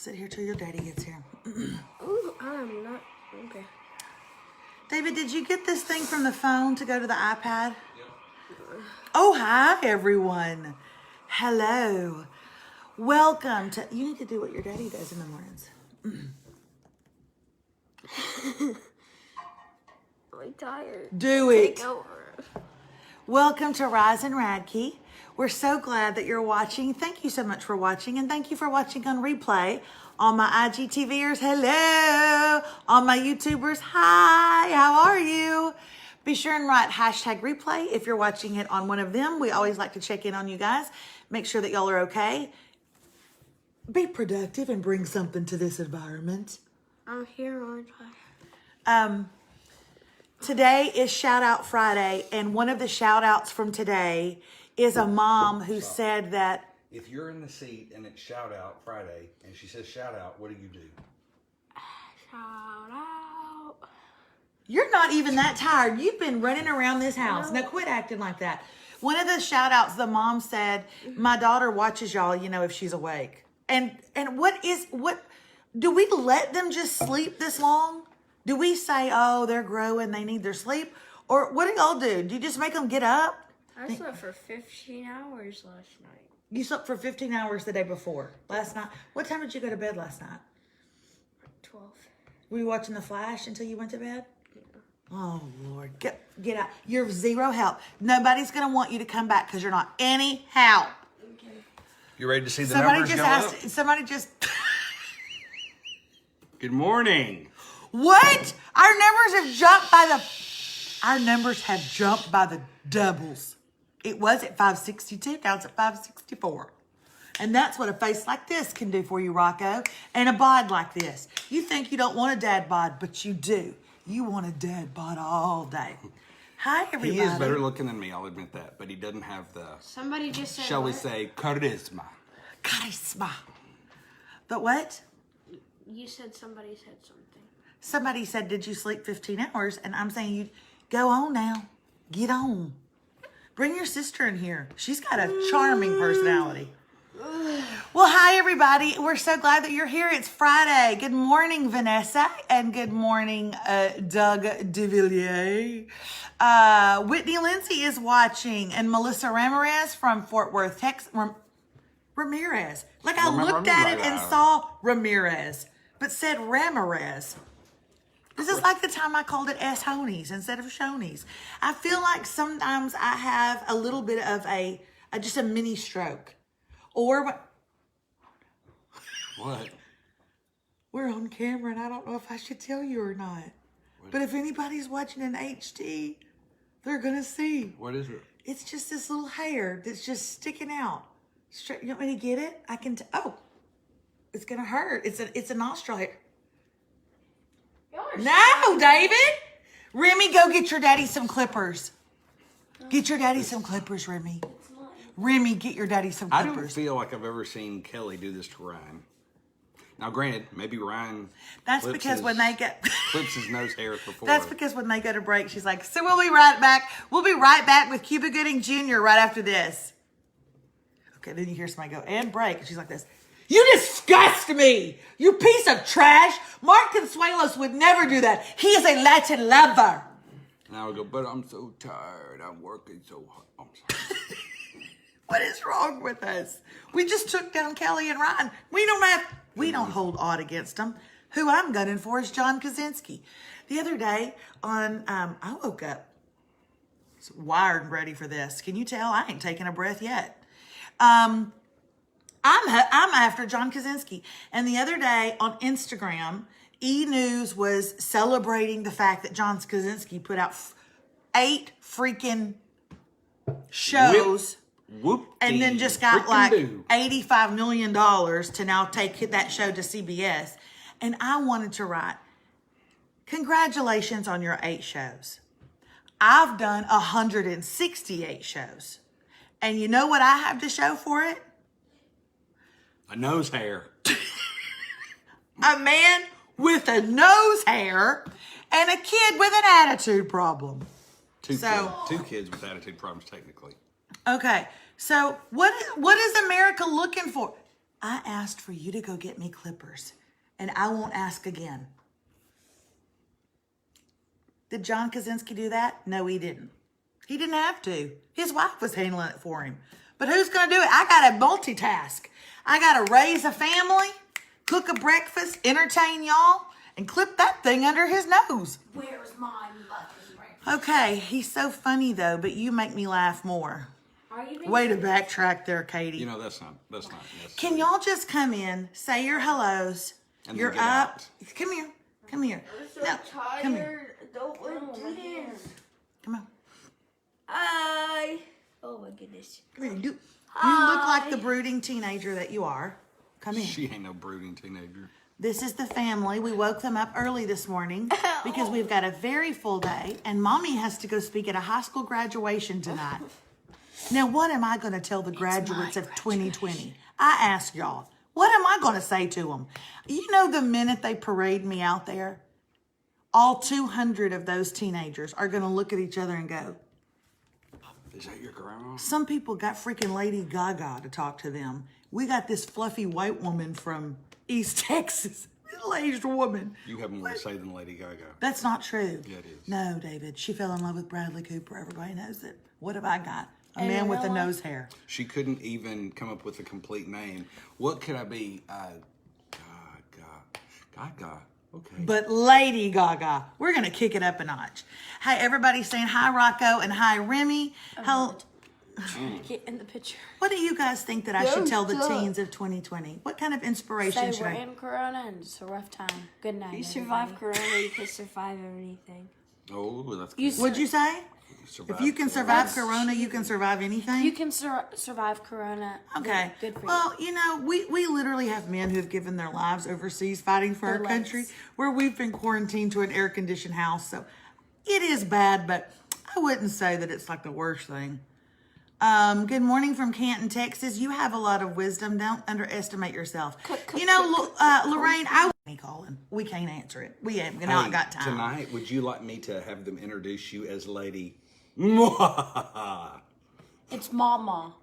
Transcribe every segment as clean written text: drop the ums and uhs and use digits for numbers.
Sit here till your daddy gets here. Ooh, I'm not. Okay. David, did you get this thing from the phone to go to the iPad? Oh, hi, everyone. Hello. Welcome to... You need to do what your daddy does in the mornings. I'm tired. Do it. Take over. Welcome to Rise and Radke. We're so glad that you're watching. Thank you so much for watching, and thank you for watching on replay. All my IGTVers, hello. All my YouTubers, hi. How are you? Be sure and write hashtag replay if you're watching it on one of them. We always like to check in on you guys. Make sure that y'all are okay. Be productive and bring something to this environment. I'm here, aren't I? Today is Shout Out Friday, and one of the shout outs from today is a mom who said that if you're in the seat and it's Shout Out Friday and she says shout out, what do you do? Shout out. you're not even that tired. You've been running around this house. Now quit acting like that. One of the shout outs, the mom said, my daughter watches y'all, if she's awake. And what do we let them just sleep this long? Do we say, oh, they're growing, they need their sleep? Or what do y'all do? Do you just make them get up? I slept for 15 hours last night. You slept for 15 hours the day before, last night. What time did you go to bed last night? 12. Were you watching The Flash until you went to bed? Yeah. Oh, Lord. Get out. You're zero help. Nobody's going to want you to come back because you're not any help. Okay. You ready to see the numbers go up? Somebody just... Good morning. What? Our numbers have jumped by the doubles. It was at 562, now it's at 564. And that's what a face like this can do for you, Rocco. And a bod like this. You think you don't want a dad bod, but you do. You want a dad bod all day. Hi, everybody. He is better looking than me, I'll admit that. But he doesn't have the, Somebody just said shall we what? say, charisma. Charisma. But what? You said somebody said something. Somebody said, did you sleep 15 hours? And I'm saying, you go on now. Get on. Bring your sister in here. She's got a charming personality. Well, hi, everybody. We're so glad that you're here. It's Friday. Good morning, Vanessa. And good morning, Doug DeVilliers. Whitney Lindsay is watching. And Melissa Ramirez from Fort Worth, Texas. Ramirez. Like I looked at it and saw Ramirez, but said Ramirez. This is like the time I called it S-Honies instead of Shonies. I feel like sometimes I have a little bit of just a mini stroke. Or What? we're on camera and I don't know if I should tell you or not. But if anybody's watching in HD, they're going to see. What is it? It's just this little hair that's just sticking out. You want me to get it? I can. Oh, it's going to hurt. It's a nostril hair. No, David. Remy, go get your daddy some clippers. Get your daddy some clippers, Remy. Remy, get your daddy some I clippers. don't feel like I've ever seen Kelly do this to Ryan. Now, granted, maybe Ryan That's because when they get... clips his nose hair before. That's because when they go to break, she's like, so we'll be right back. We'll be right back with Cuba Gooding Jr. right after this. Okay, then you hear somebody go, and break. And she's like this. You disgust me, you piece of trash. Mark Consuelos would never do that. He is a Latin lover. And I would go, but I'm so tired. I'm working so hard. I'm sorry. What is wrong with us? We just took down Kelly and Ryan. We don't hold odd against them. Who I'm gunning for is John Krasinski. The other day I woke up wired and ready for this. Can you tell? I ain't taking a breath yet. I'm after John Krasinski. And the other day on Instagram, E! News was celebrating the fact that John Krasinski put out 8 freaking shows. And then just got like $85 million to now take that show to CBS. And I wanted to write, congratulations on your 8 shows. I've done 168 shows. And you know what I have to show for it? A nose hair. A man with a nose hair and a kid with an attitude problem. Two kids with attitude problems, technically. Okay, so what is America looking for? I asked for you to go get me clippers, and I won't ask again. Did John Kaczynski do that? No, he didn't. He didn't have to. His wife was handling it for him. But who's going to do it? I got to multitask. I got to raise a family, cook a breakfast, entertain y'all, and clip that thing under his nose. Where's my breakfast? Okay, he's so funny though, but you make me laugh more. Are you being Way to serious? backtrack there, Katie. You know, that's not necessary. Can y'all just come in, say your hellos, And then you're get up. out. Come here. Come here. I'm so No, tired. come here. Don't want to do this. Come on. Hi. Oh my goodness. Come here. You look like the brooding teenager that you are. Come here. She ain't no brooding teenager. This is the family. We woke them up early this morning because we've got a very full day, and Mommy has to go speak at a high school graduation tonight. Now, what am I going to tell the graduates of 2020? I ask y'all, what am I going to say to them? You know, the minute they parade me out there, all 200 of those teenagers are going to look at each other and go, Is that your grandma? some people got freaking Lady Gaga to talk to them. We got this fluffy white woman from East Texas, middle-aged woman. You have more to say than Lady Gaga. That's not true. Yeah, it is. No, David. She fell in love with Bradley Cooper. Everybody knows it. What have I got? A In man with a real life? nose hair. She couldn't even come up with a complete name. What could I be? Gaga. Okay. But Lady Gaga. We're going to kick it up a notch. Hey, everybody saying hi, Rocco, and hi, Remy. How, Get in the picture. what do you guys think that I should tell the Don't do it. teens of 2020? What kind of inspiration Say should we're I... in Corona and it's a rough time. Good night. You survive everybody. Corona, you can survive anything. Oh, that's You good. What'd you say? If you can survive Corona, you can survive anything? You can survive Corona. Okay. Good for Well, you know, we literally have men who have given their lives overseas fighting for our Their country, lives. where we've been quarantined to an air-conditioned house. So it is bad, but I wouldn't say that it's like the worst thing. Good morning from Canton, Texas. You have a lot of wisdom. Don't underestimate yourself. You know, Lorraine, calling. We can't answer it. We have not Hey, got time. Tonight, would you like me to have them introduce you as Lady? It's Mama.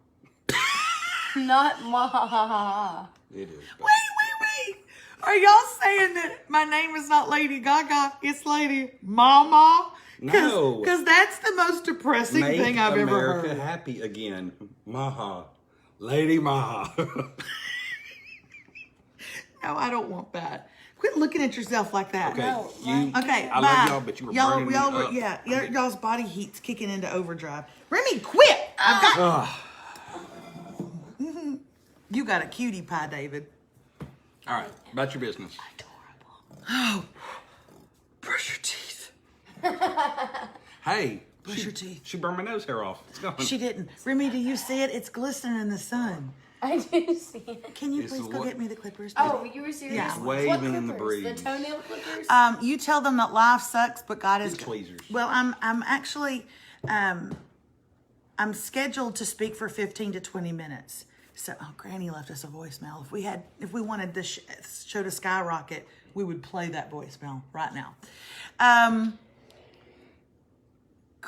Not Ma. It is. Wait. Are y'all saying that my name is not Lady Gaga? It's Lady Mama? No. Because that's the most depressing Make thing I've America ever heard. happy again. Maha. Lady Maha. No, I don't want that. Quit looking at yourself like that. Okay. No, you, Okay, I bye. love y'all, but you were burning me up. Yeah, y'all's body heat's kicking into overdrive. Remy, quit! I've got... You got a cutie pie, David. All right, about your business. Oh, brush your teeth. Hey, Brush your teeth. She burned my nose hair off. It's gone. She didn't. Remy, do you see it? It's glistening in the sun. I do see it. Can you It's please go what- get me the clippers? Oh, you were serious? Yeah. What Waving in the clippers? breeze. The toenail clippers? You tell them that life sucks, but God is These tweezers. Well, I'm actually I'm scheduled to speak for 15 to 20 minutes. So, Granny left us a voicemail. If we wanted this show to skyrocket, we would play that voicemail right now.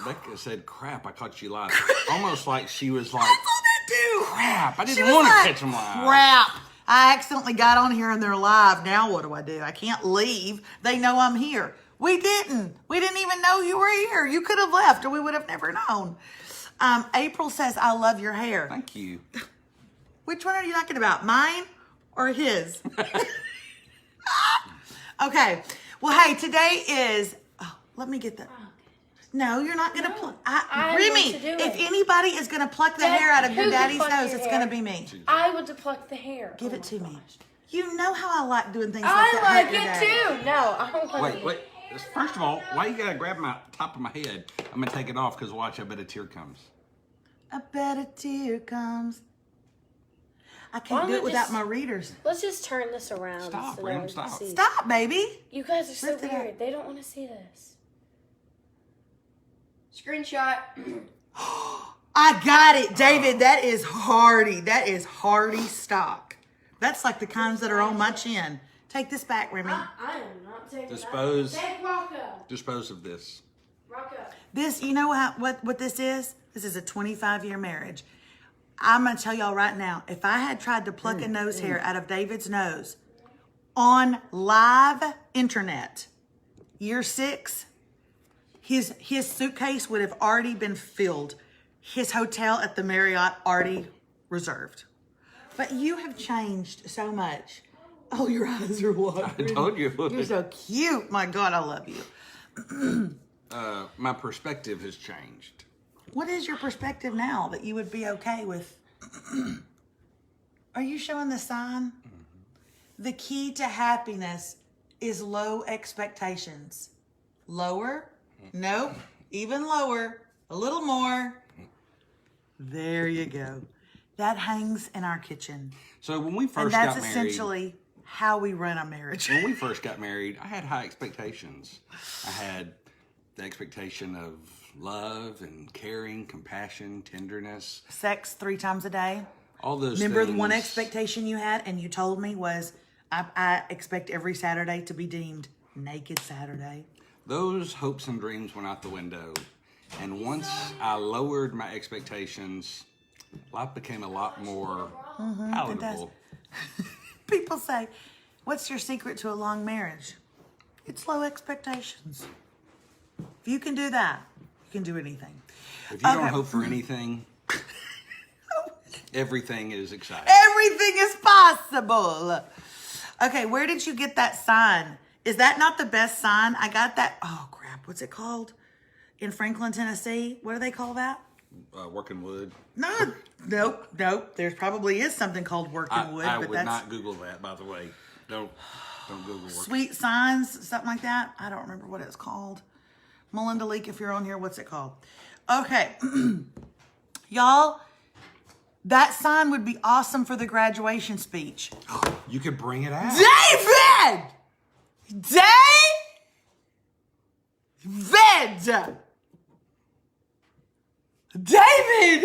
Becca said, crap, I caught you live. Almost like she was like, That's all they do. crap, I She didn't was want to like, catch them live. Crap. I accidentally got on here and they're live. Now what do? I can't leave. They know I'm here. We didn't even know you were here. You could have left or we would have never known. April says, I love your hair. Thank you. Which one are you talking about? Mine or his? Okay. Well, hey, today is, let me get that. No, you're not going to pluck. I Remy, want to do if it. anybody is going to pluck the Dad, hair out of your who can daddy's pluck nose, your it's hair? going to be me. I want to pluck the hair. Give Oh it my to me. gosh. You know how I like doing things like I that. like hurt your it daddy. too. No, I don't like it. Wait. First of all, why you gotta grab my top of my head? I'm gonna take it off because watch, I bet a tear comes. I bet a tear comes. I Why can't don't do it we without just- my readers. Let's just turn this around. Stop, so Ram, no one stop. sees. Stop, baby. You guys are so Lift it up. weird. They don't want to see this. Screenshot. I got it, David. That is hardy. That is hardy stock. That's like the kinds that are on my chin. Take this back, Remy. I am not taking Dispose. that. Take Rocco. Dispose of this. Rocco. This, you know what this is? This is a 25-year marriage. I'm going to tell y'all right now, if I had tried to pluck a nose hair out of David's nose on live internet, year 6, his suitcase would have already been filled. His hotel at the Marriott already reserved. But you have changed so much. Oh, your eyes are watering. I told you. You're so cute. My God, I love you. My perspective has changed. What is your perspective now that you would be okay with? Are you showing the sign? Mm-hmm. The key to happiness is low expectations. Lower? Nope. Even lower. A little more. There you go. That hangs in our kitchen. So when we And first that's got married, essentially how we run a marriage. when we first got married, I had high expectations. I had the expectation of love and caring, compassion, tenderness. Sex 3 times a day. All those Remember things. the one expectation you had and you told me was, I expect every Saturday to be deemed Naked Saturday. Those hopes and dreams went out the window. And once I lowered my expectations, life became a lot more palatable. People say, what's your secret to a long marriage? It's low expectations. If you can do that, you can do anything. If you don't hope for anything, everything is exciting. Everything is possible. Okay, where did you get that sign? Is that not the best sign? I got that. Oh, crap. What's it called? In Franklin, Tennessee. What do they call that? Working wood. No, nope. There probably is something called working wood. I but would that's not Google that, by the way. Don't Google work. Sweet Signs, something like that. I don't remember what it's called. Melinda Leak, if you're on here, what's it called? Okay. Y'all, that sign would be awesome for the graduation speech. You could bring it out. David! David!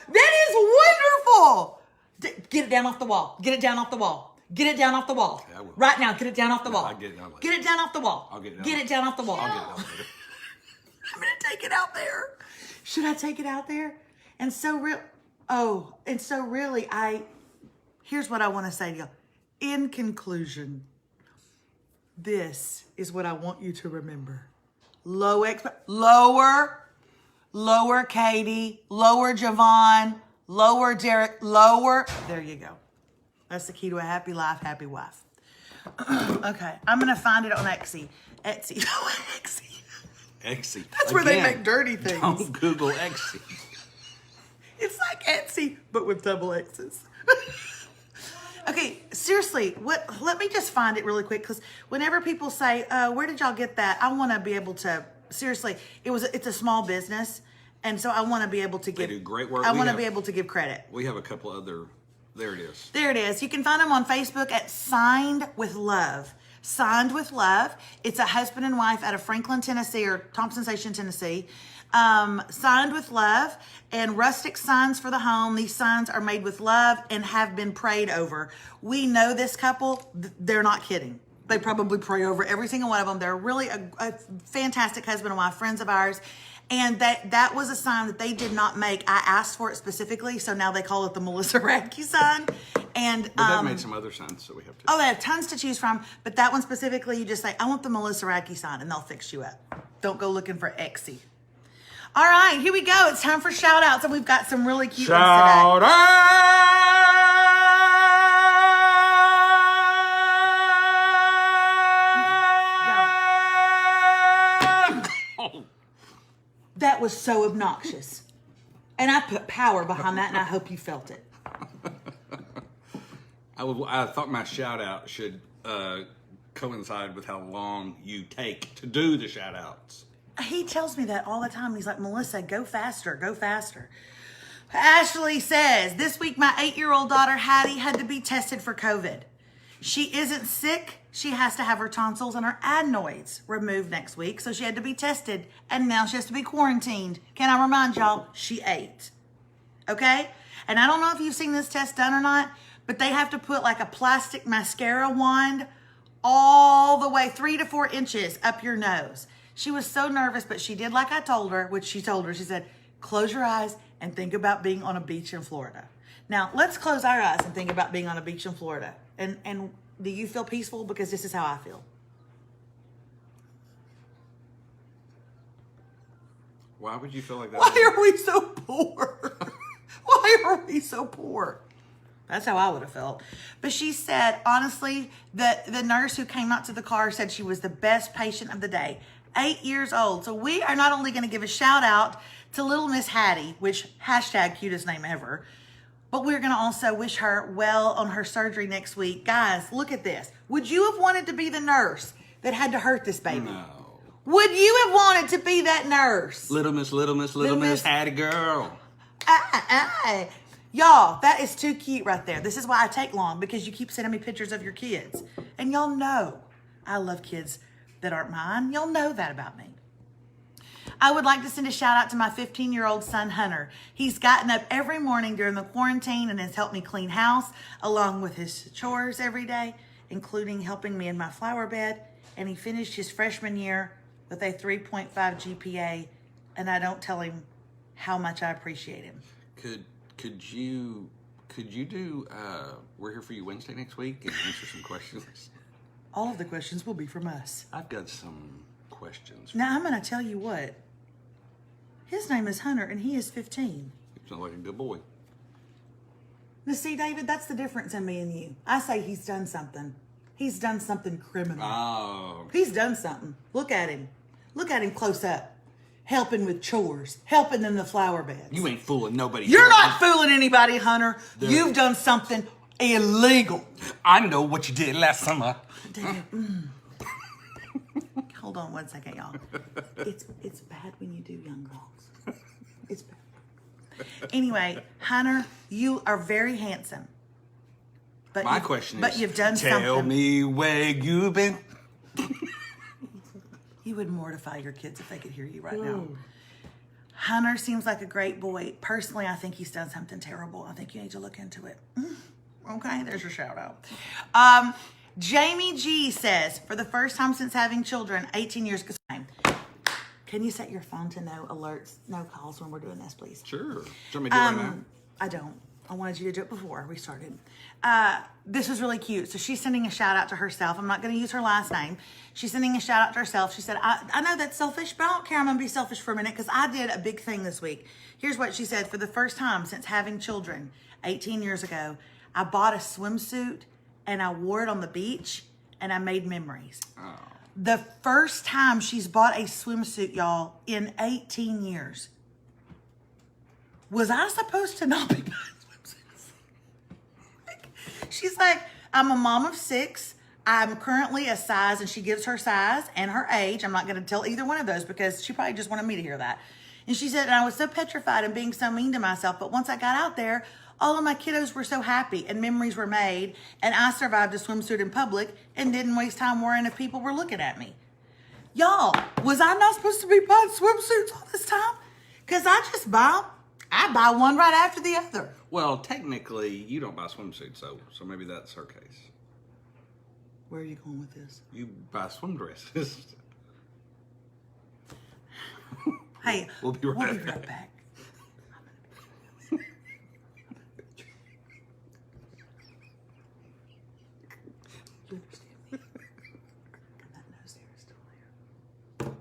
That is wonderful! Get it down off the wall. Get it down off the wall. Get it down off the wall. Yeah, I will. Right now, get it down off the wall. I'll get it down later. Get it down off the wall. I'll get it down Get it later. down off the wall. I'll get it out later. I'm going to take it out there. Should I take it out there? And so really, here's what I want to say to you. In conclusion, this is what I want you to remember. Lower Katie, lower Javon, lower Derek, lower. There you go. That's the key to a happy life, happy wife. Okay, I'm going to find it on Etsy. Etsy. That's where they make dirty things. Don't Google Etsy. It's like Etsy, but with double X's. Okay, seriously, let me just find it really quick, because whenever people say, where did y'all get that? I want to be able to, seriously, it's a small business, and so I want to be able to give. They do great work. I want to be able to give credit. We have a couple other, there it is. There it is. You can find them on Facebook at Signed with Love. Signed with Love. It's a husband and wife out of Franklin, Tennessee, or Thompson Station, Tennessee. Signed with Love, and rustic signs for the home. These signs are made with love and have been prayed over. We know this couple. They're not kidding. They probably pray over every single one of them. They're really a fantastic husband and wife, friends of ours. And that was a sign that they did not make. I asked for it specifically, so now they call it the Melissa Radke sign. And But they've made some other signs, so we have to. oh, they have tons to choose from, but that one specifically, you just say, I want the Melissa Radke sign, and they'll fix you up. Don't go looking for Etsy. All right, here we go. It's time for shout outs, and we've got some really cute ones today. Shout out! That was so obnoxious. And I put power behind that, and I hope you felt it. I thought my shout out should coincide with how long you take to do the shout outs. He tells me that all the time. He's like, Melissa, go faster, go faster. Ashley says, this week my 8-year-old daughter, Hattie, had to be tested for COVID. She isn't sick. She has to have her tonsils and her adenoids removed next week. So she had to be tested, and now she has to be quarantined. Can I remind y'all, she ate. Okay? And I don't know if you've seen this test done or not, but they have to put like a plastic mascara wand all the way 3 to 4 inches up your nose. She was so nervous, but she did like I told her, which she told her. She said, close your eyes and think about being on a beach in Florida. Now, let's close our eyes and think about being on a beach in Florida. And do you feel peaceful? Because this is how I feel. Why would you feel like that? Why are we so poor? Why are we so poor? That's how I would have felt. But she said, honestly, the nurse who came out to the car said she was the best patient of the day. 8 years old. So we are not only going to give a shout out to little Miss Hattie, which hashtag cutest name ever, but we're going to also wish her well on her surgery next week. Guys, look at this. Would you have wanted to be the nurse that had to hurt this baby? No. Would you have wanted to be that nurse? Little Miss Hattie girl. Y'all, that is too cute right there. This is why I take long, because you keep sending me pictures of your kids. And y'all know I love kids that aren't mine. Y'all know that about me. I would like to send a shout out to my 15-year-old son, Hunter. He's gotten up every morning during the quarantine and has helped me clean house along with his chores every day, including helping me in my flower bed. And he finished his freshman year with a 3.5 GPA, and I don't tell him how much I appreciate him. Could you do We're Here For You Wednesday next week and answer some questions? All of the questions will be from us. I've got some questions. Now, I'm going to tell you what. His name is Hunter, and he is 15. You sound like a good boy. Now, see, David, that's the difference in me and you. I say he's done something. He's done something criminal. Oh. He's done something. Look at him. Look at him close up. Helping with chores. Helping in the flower beds. You ain't fooling nobody. You're not fooling anybody, Hunter. Dude. You've done something illegal. I know what you did last summer. David, Hold on one second, y'all. It's bad when you do young girls. It's bad. Anyway, Hunter, you are very handsome. But My question but is, you've done tell something. me where you've been. You would mortify your kids if they could hear you right now. Hunter seems like a great boy. Personally, I think he's done something terrible. I think you need to look into it. Okay, there's your shout out. Jamie G says, for the first time since having children, 18 years. Can you set your phone to no alerts, no calls when we're doing this, please? Sure. Do you want me to do it right now? I don't. I wanted you to do it before we started. This was really cute. So she's sending a shout out to herself. I'm not going to use her last name. She's sending a shout out to herself. She said, I know that's selfish, but I don't care. I'm going to be selfish for a minute because I did a big thing this week. Here's what she said. For the first time since having children 18 years ago, I bought a swimsuit and I wore it on the beach and I made memories. Oh. The first time she's bought a swimsuit, y'all, in 18 years. Was I supposed to not be buying swimsuits? She's like, I'm a mom of 6. I'm currently a size, and she gives her size and her age. I'm not going to tell either one of those because she probably just wanted me to hear that. And she said, and I was so petrified and being so mean to myself. But once I got out there, all of my kiddos were so happy and memories were made. And I survived a swimsuit in public and didn't waste time worrying if people were looking at me. Y'all, was I not supposed to be buying swimsuits all this time? Because I buy one right after the other. Well, technically, you don't buy swimsuits, so maybe that's her case. Where are you going with this? You buy swim dresses. Hey, We'll be right back. back. You understand me? And that nose hair is still there.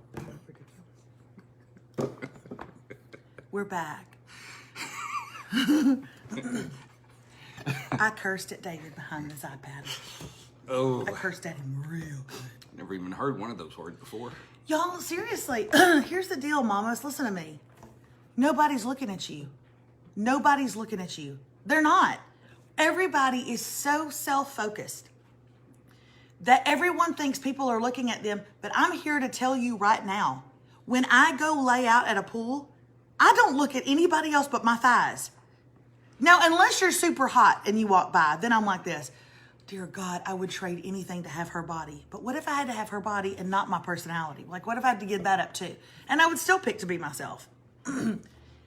Ridiculous. We're back. I cursed at David behind his iPad. Oh, I cursed at him real good. never even heard one of those words before. Y'all, seriously, here's the deal, mamas. Listen to me. Nobody's looking at you. Nobody's looking at you. They're not. Everybody is so self-focused that everyone thinks people are looking at them. But I'm here to tell you right now, when I go lay out at a pool, I don't look at anybody else but my thighs. Now, unless you're super hot and you walk by, then I'm like this. Dear God, I would trade anything to have her body. But what if I had to have her body and not my personality? Like, what if I had to give that up too? And I would still pick to be myself.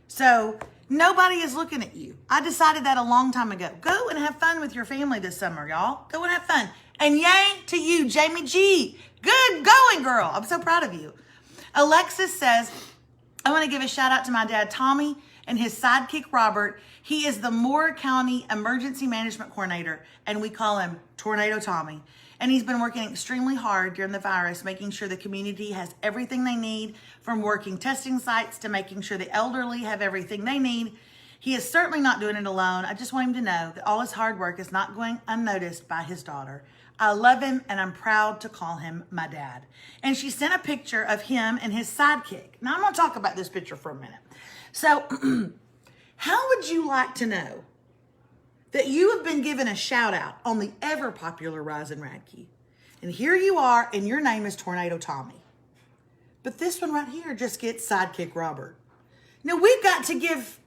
So nobody is looking at you. I decided that a long time ago. Go and have fun with your family this summer, y'all. Go and have fun. And yay to you, Jamie G. Good going, girl. I'm so proud of you. Alexis says, I want to give a shout out to my dad, Tommy, and his sidekick, Robert. He is the Moore County Emergency Management Coordinator, and we call him Tornado Tommy. And he's been working extremely hard during the virus, making sure the community has everything they need, from working testing sites to making sure the elderly have everything they need. He is certainly not doing it alone. I just want him to know that all his hard work is not going unnoticed by his daughter. I love him, and I'm proud to call him my dad. And she sent a picture of him and his sidekick. Now, I'm going to talk about this picture for a minute. So, how would you like to know that you have been given a shout out on the ever popular Rise and Radke? And here you are, and your name is Tornado Tommy. But this one right here just gets Sidekick Robert. Now, we've got to give,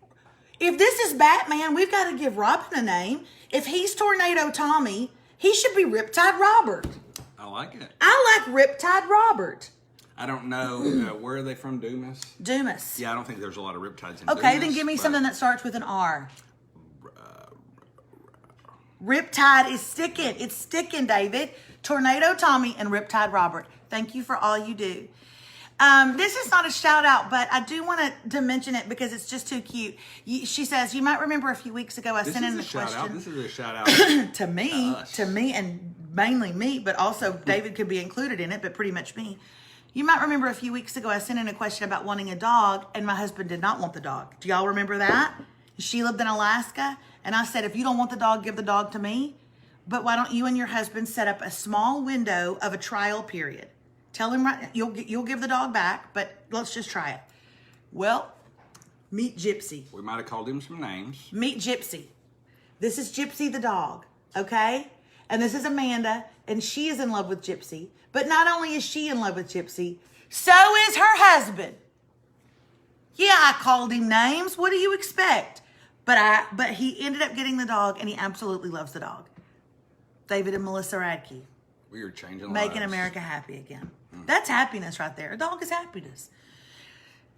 if this is Batman, we've got to give Robin a name. If he's Tornado Tommy, he should be Riptide Robert. I like it. I like Riptide Robert. I don't know, where are they from, Dumas? Dumas. Yeah, I don't think there's a lot of riptides in Okay, Dumas. then give me but- something that starts with an R. Riptide is sticking. It's sticking, David. Tornado Tommy and Riptide Robert. Thank you for all you do. This is not a shout out, but I do want to mention it because it's just too cute. She says, you might remember a few weeks ago I This sent is in a the shout out. question. This is a shout out to me, us. and mainly me, but also David could be included in it, but pretty much me. You might remember a few weeks ago I sent in a question about wanting a dog, and my husband did not want the dog. Do y'all remember that? She lived in Alaska, and I said, if you don't want the dog, give the dog to me. But why don't you and your husband set up a small window of a trial period? Tell him right, you'll give the dog back, but let's just try it. Well, meet Gypsy. We might have called him some names. Meet Gypsy. This is Gypsy the dog, okay? And this is Amanda, and she is in love with Gypsy. But not only is she in love with Gypsy, so is her husband. Yeah, I called him names. What do you expect? But he ended up getting the dog, and he absolutely loves the dog. David and Melissa Radke. We are changing Making lives. America happy again. That's happiness right there. A dog is happiness.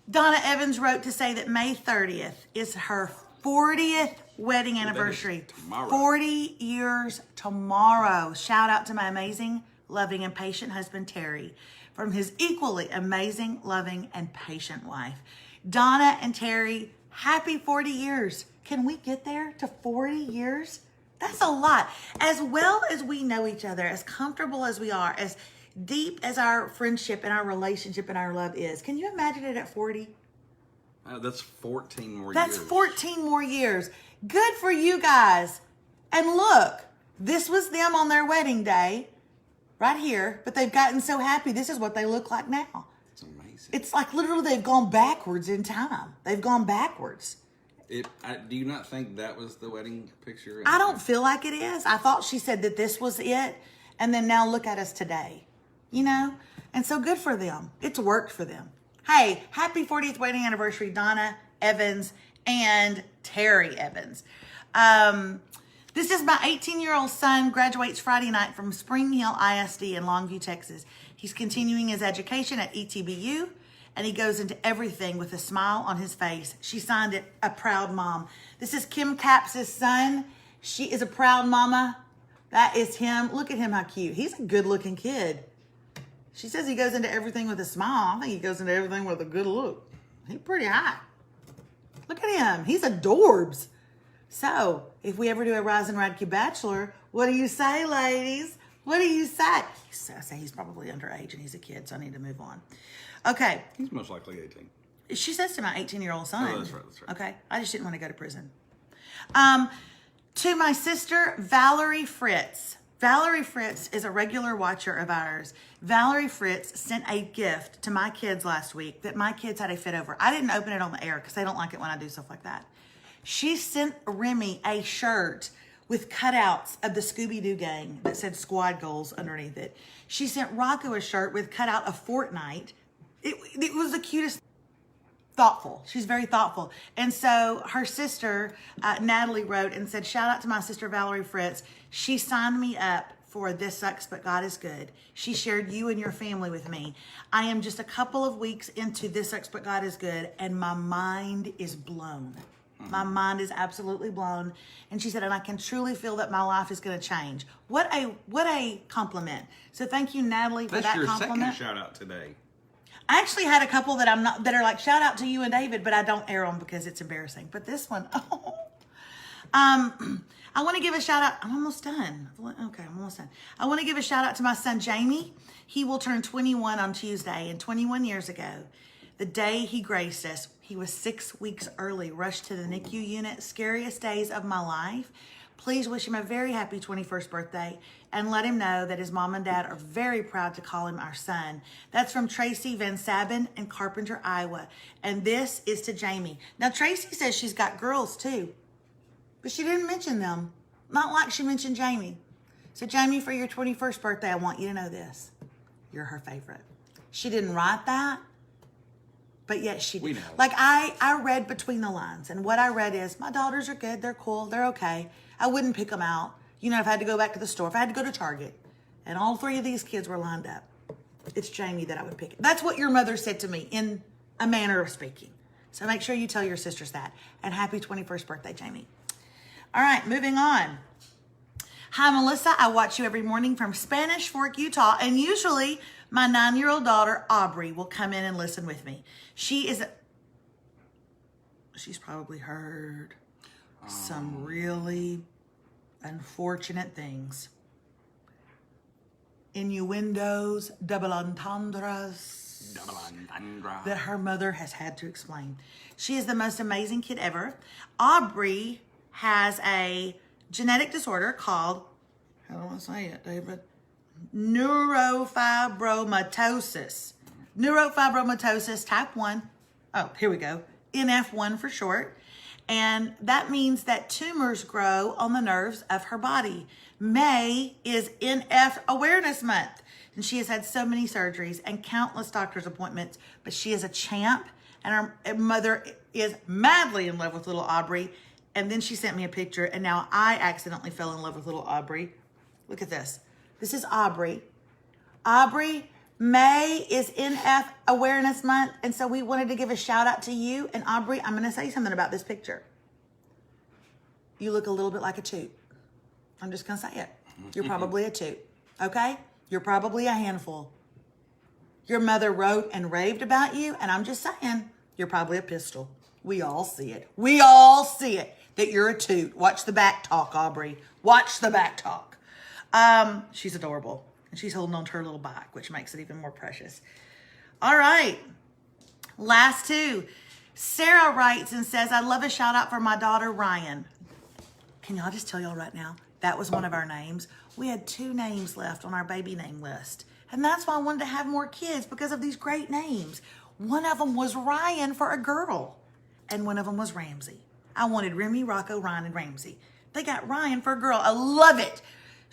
Donna Evans wrote to say that May 30th is her 40th wedding anniversary. tomorrow. 40 years tomorrow. Shout out to my amazing, loving, and patient husband, Terry, from his equally amazing, loving, and patient wife. Donna and Terry, happy 40 years. Can we get there to 40 years? That's a lot. As well as we know each other, as comfortable as we are, as deep as our friendship and our relationship and our love is, can you imagine it at 40? That's 14 more That's years. 14 more years. Good for you guys. And look, this was them on their wedding day, right here, but they've gotten so happy. This is what they look like now. It's amazing. It's like literally they've gone backwards in time. They've gone backwards. Do you not think that was the wedding picture? I don't feel like it is. I thought she said that this was it. And then now look at us today, you know? And so good for them. It's worked for them. Hey, happy 40th wedding anniversary, Donna Evans and Terry Evans. This is my 18-year-old son, graduates Friday night from Spring Hill ISD in Longview, Texas. He's continuing his education at ETBU, and he goes into everything with a smile on his face. She signed it, a proud mom. This is Kim Capps' son. She is a proud mama. That is him. Look at him, how cute. He's a good-looking kid. She says he goes into everything with a smile. I think he goes into everything with a good look. He's pretty hot. Look at him. He's adorbs. So, if we ever do a Rise and Radke Bachelor, what do you say, ladies? What do you say? I say he's probably underage and he's a kid, so I need to move on. Okay. He's most likely 18. She says to my 18-year-old son. Oh, that's right. Okay. I just didn't want to go to prison. To my sister, Valerie Fritz. Valerie Fritz is a regular watcher of ours. Valerie Fritz sent a gift to my kids last week that my kids had a fit over. I didn't open it on the air because they don't like it when I do stuff like that. She sent Remy a shirt with cutouts of the Scooby-Doo gang that said squad goals underneath it. She sent Rocco a shirt with cutout of Fortnite. It was the cutest. Thoughtful. She's very thoughtful. And so her sister, Natalie, wrote and said, shout out to my sister, Valerie Fritz. She signed me up for This Sucks, But God is Good. She shared you and your family with me. I am just a couple of weeks into This Sucks, But God is Good, and my mind is blown. My mind is absolutely blown. And she said, and I can truly feel that my life is going to change. What a compliment. So thank you, Natalie, for That's that your compliment. second shout out today. I actually had a couple that that are like, shout out to you and David, but I don't air them because it's embarrassing. But this one, I want to give a shout out. I'm almost done. Okay, I'm almost done. I want to give a shout out to my son, Jamie. He will turn 21 on Tuesday. And 21 years ago, the day he graced us, he was 6 weeks early, rushed to the NICU unit. Scariest days of my life. Please wish him a very happy 21st birthday and let him know that his mom and dad are very proud to call him our son. That's from Tracy Van Sabin in Carpenter, Iowa. And this is to Jamie. Now, Tracy says she's got girls too, but she didn't mention them. Not like she mentioned Jamie. So, Jamie, for your 21st birthday, I want you to know this. You're her favorite. She didn't write that, but yet she did. We know. Like, I read between the lines, and what I read is, my daughters are good, they're cool, they're okay. I wouldn't pick them out. You know, if I had to go back to the store, if I had to go to Target, and all 3 of these kids were lined up, it's Jamie that I would pick. That's what your mother said to me in a manner of speaking. So make sure you tell your sisters that. And happy 21st birthday, Jamie. All right, moving on. Hi, Melissa. I watch you every morning from Spanish Fork, Utah, and usually my 9-year-old daughter, Aubrey, will come in and listen with me. She's probably heard some really unfortunate things. Innuendos, double entendres that her mother has had to explain. She is the most amazing kid ever. Aubrey has a genetic disorder called, how do I say it, David? Neurofibromatosis. Neurofibromatosis type 1. Oh, here we go. NF1 for short. And that means that tumors grow on the nerves of her body. May is NF Awareness Month. And she has had so many surgeries and countless doctor's appointments, but she is a champ. And her mother is madly in love with little Aubrey. And then she sent me a picture, and now I accidentally fell in love with little Aubrey. Look at this. This is Aubrey. Aubrey, May is NF Awareness Month, and so we wanted to give a shout out to you. And Aubrey, I'm going to say something about this picture. You look a little bit like a toot. I'm just going to say it. You're probably a toot, okay? You're probably a handful. Your mother wrote and raved about you, and I'm just saying, you're probably a pistol. We all see it. We all see it, that you're a toot. Watch the back talk, Aubrey. Watch the back talk. She's adorable. And she's holding on to her little bike, which makes it even more precious. All right. Last 2. Sarah writes and says, I love a shout out for my daughter, Ryan. Can y'all just tell y'all right now, that was one of our names. We had 2 names left on our baby name list. And that's why I wanted to have more kids, because of these great names. One of them was Ryan for a girl. And one of them was Ramsey. I wanted Remy, Rocco, Ryan, and Ramsey. They got Ryan for a girl. I love it.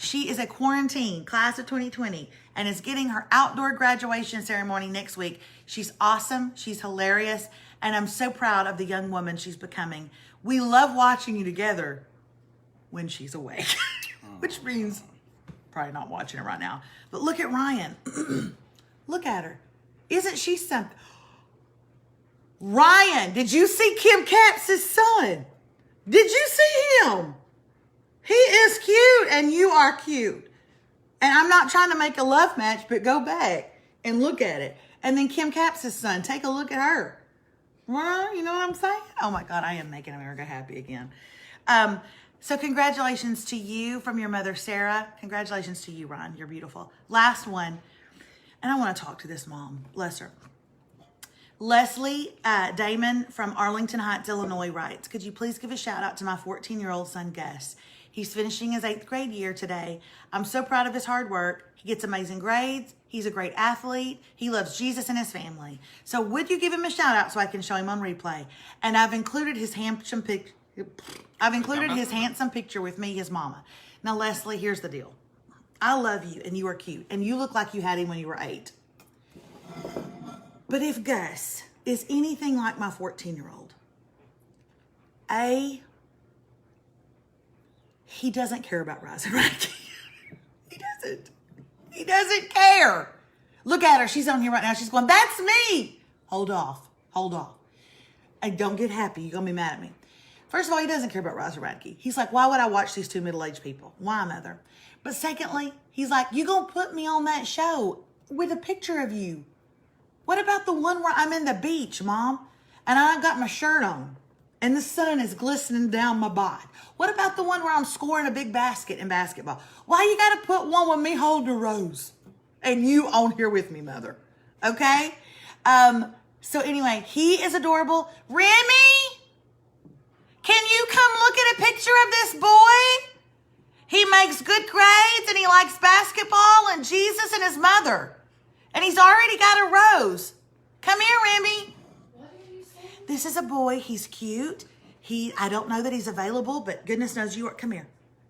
She is a quarantine, class of 2020, and is getting her outdoor graduation ceremony next week. She's awesome. She's hilarious. And I'm so proud of the young woman she's becoming. We love watching you together when she's awake, which means probably not watching her right now. But look at Ryan. Look at her. Isn't she something? Ryan, did you see Kim Capps' son? Did you see him? He is cute, and you are cute. And I'm not trying to make a love match, but go back and look at it. And then Kim Capps' son, take a look at her. Well, you know what I'm saying? Oh my God, I am making America happy again. So congratulations to you from your mother, Sarah. Congratulations to you, Ron. You're beautiful. Last one. And I want to talk to this mom. Bless her. Leslie Damon from Arlington Heights, Illinois writes, could you please give a shout out to my 14-year-old son, Gus? He's finishing his 8th grade year today. I'm so proud of his hard work. He gets amazing grades. He's a great athlete. He loves Jesus and his family. So would you give him a shout out so I can show him on replay? And I've included his handsome picture with me, his mama. Now, Leslie, here's the deal. I love you, and you are cute, and you look like you had him when you were 8. But if Gus is anything like my 14-year-old, he doesn't care about Rise and Radke. He doesn't. He doesn't care. Look at her. She's on here right now. She's going, that's me. Hold off. Hold off. And don't get happy. You're going to be mad at me. First of all, he doesn't care about Rise and Radke. He's like, why would I watch these 2 middle-aged people? Why, mother? But secondly, he's like, you going to put me on that show with a picture of you. What about the one where I'm in the beach, Mom, and I got my shirt on, and the sun is glistening down my bod? What about the one where I'm scoring a big basket in basketball? Why you got to put one with me holding a rose and you on here with me, Mother? Okay? So anyway, he is adorable. Remy, can you come look at a picture of this boy? He makes good grades and he likes basketball and Jesus and his mother. And he's already got a rose. Come here, Remy. What did you say? This is a boy. He's cute. I don't know that he's available, but goodness knows you are. Come here.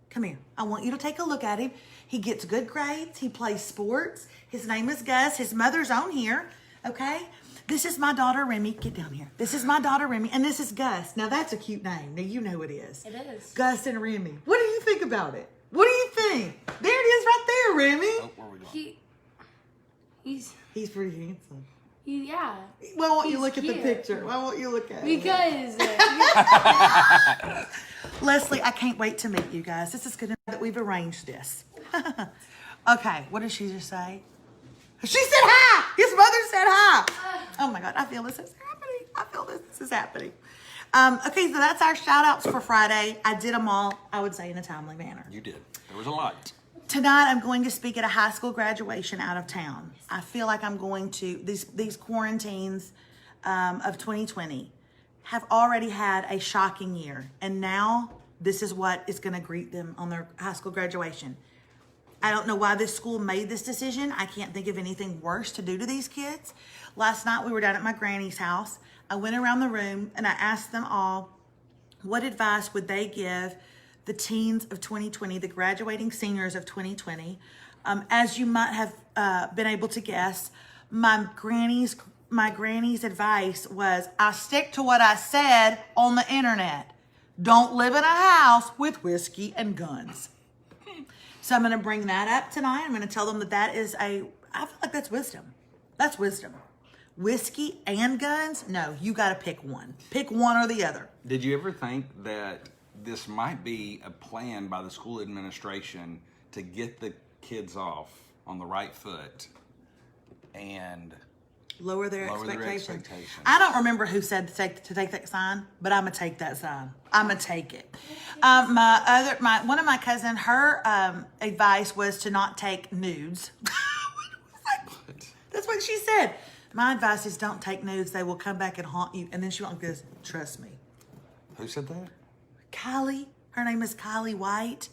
Come here. I want you to take a look at him. He gets good grades. He plays sports. His name is Gus. His mother's on here. Okay? This is my daughter, Remy. Get down here. This is my daughter, Remy. And this is Gus. Now, that's a cute name. Now, you know who it is. It is. Gus and Remy. What do you think about it? What do you think? There it is right there, Remy. Oh, where are we going? He's pretty handsome. Yeah. Why won't you He's look at the cute. picture? Why won't you look at it? Because Leslie, I can't wait to meet you guys. This is good that we've arranged this. Okay, what did she just say? She said hi. His mother said hi. Oh my God, I feel this is happening. I feel this is happening. Okay, so that's our shout outs for Friday. I did them all, I would say, in a timely manner. You did. There was a lot. Tonight, I'm going to speak at a high school graduation out of town. I feel like I'm going to, these quarantines of 2020 have already had a shocking year. And now this is what is going to greet them on their high school graduation. I don't know why this school made this decision. I can't think of anything worse to do to these kids. Last night, we were down at my granny's house. I went around the room and I asked them all, what advice would they give the teens of 2020, the graduating seniors of 2020? As you might have been able to guess, my granny's advice was, I stick to what I said on the internet. Don't live in a house with whiskey and guns. So I'm going to bring that up tonight. I'm going to tell them that is I feel like that's wisdom. That's wisdom. Whiskey and guns? No, you got to pick one. Pick one or the other. Did you ever think that this might be a plan by the school administration to get the kids off on the right foot and Lower their Lower their expectations. expectations. I don't remember who said to take that sign, but I'm gonna take that sign. I'm gonna take it. One of my cousin, her advice was to not take nudes. That's what she said. My advice is don't take nudes. They will come back and haunt you. And then she went, goes, trust me. Who said that? Kylie, her name is Kylie White.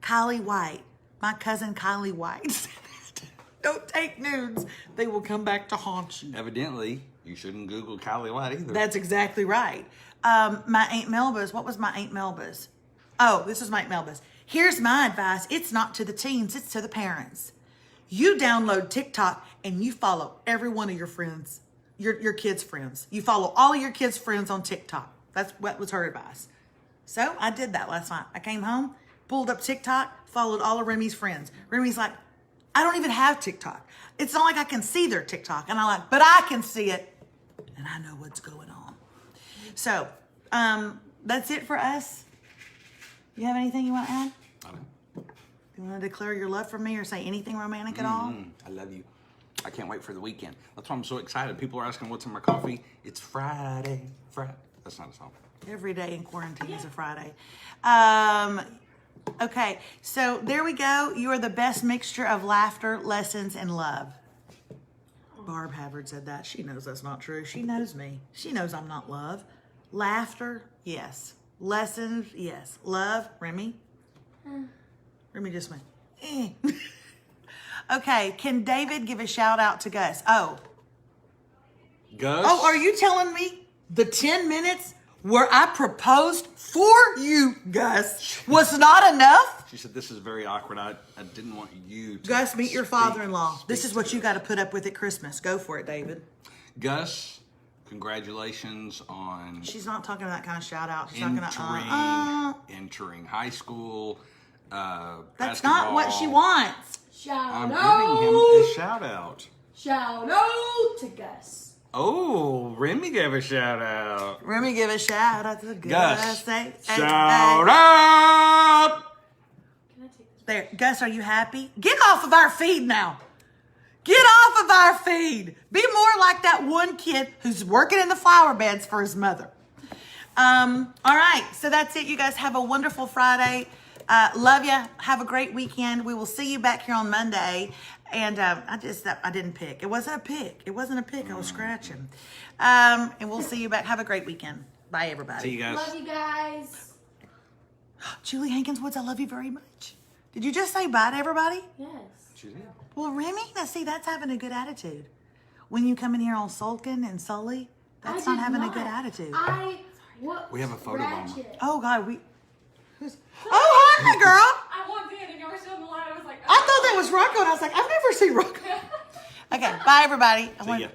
Kylie White, my cousin Kylie White said that. Don't take nudes. They will come back to haunt you. Evidently, you shouldn't Google Kylie White either. That's exactly right. My Aunt Melba's, what was my Aunt Melba's? Oh, this is my Aunt Melba's. Here's my advice. It's not to the teens, it's to the parents. You download TikTok and you follow every one of your friends, your kids' friends. You follow all of your kids' friends on TikTok. That's what was her advice. So I did that last night. I came home, pulled up TikTok, followed all of Remy's friends. Remy's like, I don't even have TikTok. It's not like I can see their TikTok. And I'm like, but I can see it. And I know what's going on. So that's it for us. You have anything you want to add? I don't- You want to declare your love for me or say anything romantic at all? I love you. I can't wait for the weekend. That's why I'm so excited. People are asking what's in my coffee. It's Friday. That's not a song. Every day in quarantine is a Friday. Okay, so there we go. You are the best mixture of laughter, lessons, and love. Barb Havard said that. She knows that's not true. She knows me. She knows I'm not love. Laughter, yes. Lessons, yes. Love, Remy? Remy just went, eh. Okay, can David give a shout out to Gus? Oh, Gus? are you telling me the 10 minutes where I proposed for you, Gus, was not enough? She said, this is very awkward. I didn't want you to Gus, meet your father-in-law. speak This is to what you it. got to put up with at Christmas. Go for it, David. Gus, congratulations on She's not talking that kind of shout out. She's entering, not going to, entering high school. That's not what she wants. I'm Shout giving him out! a shout out. Shout out to Gus. Oh, Remy gave a shout out. Remy, give a shout out to Gus. Gus, Hey, shout hey. out. Can I take this? There, Gus, are you happy? Get off of our feed now. Get off of our feed. Be more like that one kid who's working in the flower beds for his mother. All right, so that's it. You guys have a wonderful Friday. Love you. Have a great weekend. We will see you back here on Monday. And I didn't pick. It wasn't a pick. It wasn't a pick. I was scratching. And we'll see you back. Have a great weekend. Bye, everybody. See you guys. Love you guys. Julie Hankins Woods, I love you very much. Did you just say bye to everybody? Yes. She did. Well, Remy, now see, that's having a good attitude. When you come in here all sulking and sully, that's not having a good attitude. We have a photo bomber. Oh, God, oh, hi, my girl. I walked in and you were still in the line. I was like, I thought that was Rocco, and I was like, I've never seen Rocco. Okay, bye, everybody. See ya.